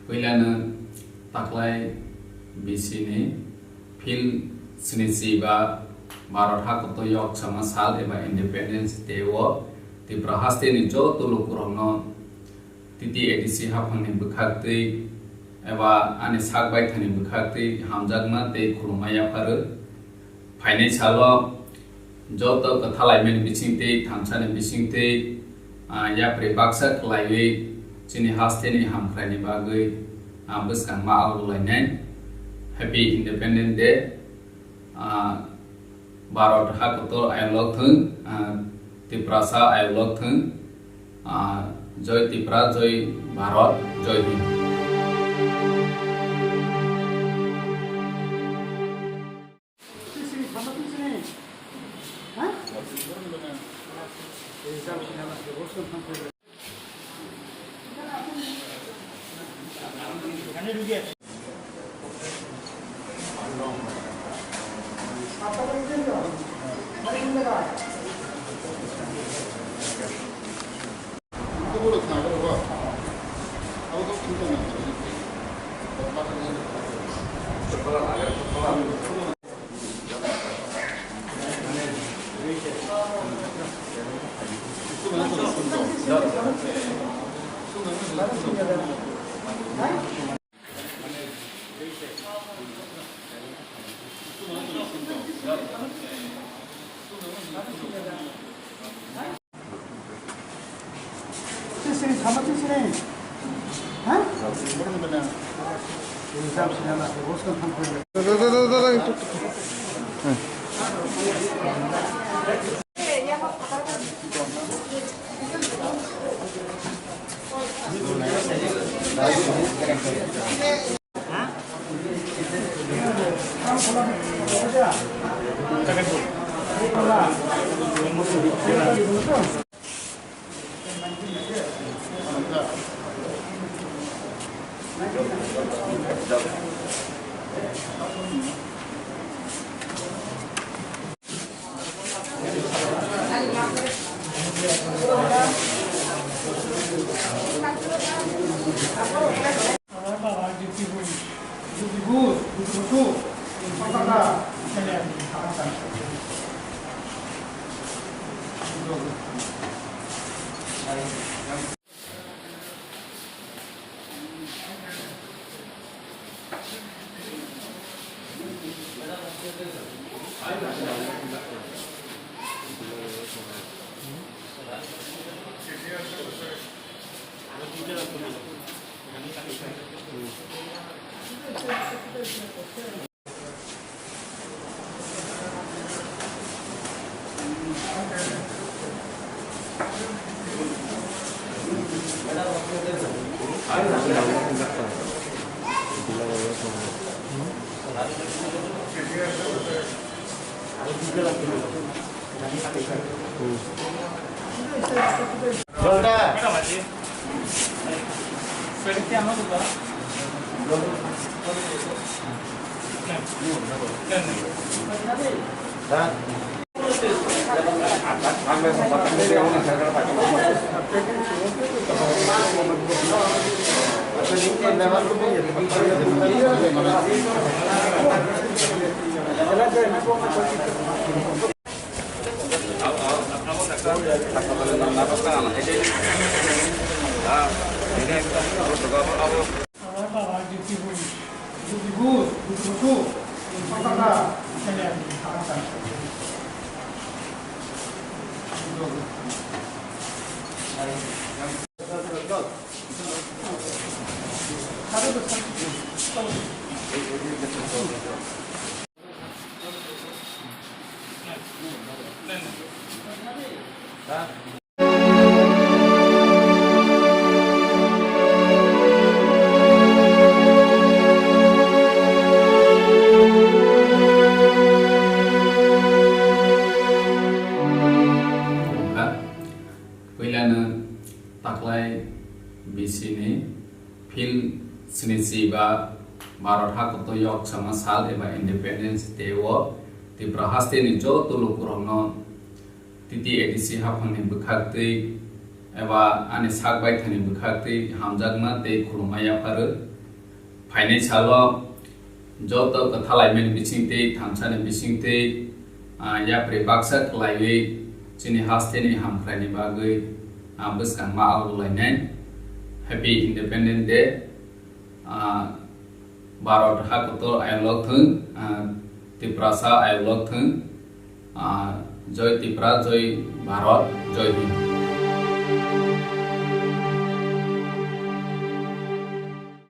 Koilana taklai bisini fil snisiba Maratha koto yok sama sal eba Independence Day wo ti prahaste ni jo to lukurongno titi edisi hafangni bukhakti eba ani sakbai thani bukhakti hamjagma te khurumaya pharu phainai salo jo to kathalaimen bisingte thamsani bisingte ya prebaksa khlaiwi chini haste ni hamkhlaini bagui buskang ma aulainai Happy Independence Day Barat hakoto ayolok thung tiprasa ayolok thung joy tipra joy Bharat joy Hind bisini fil snisiba Maratha koto yok sama sal eba Independence Day wo ti prahaste ni jo to lukurongno titi edisi hafangni bukhakti eba ani sakbai thani bukhakti hamjagma te khurumaya pharu final सालो जो तो कथालाइमेन बिसिंगते थामसानि बिसिंगते या प्रेबाक्सा खलायै जोंनि हास्टेनि हामख्रायनि बागै बोसखांमा आवलायनाय happy independence day Bharat हाखोथ' आयलक थों त्रिपुरासा आयलक थों जय त्रिपुरा जय भारत जय हिंद।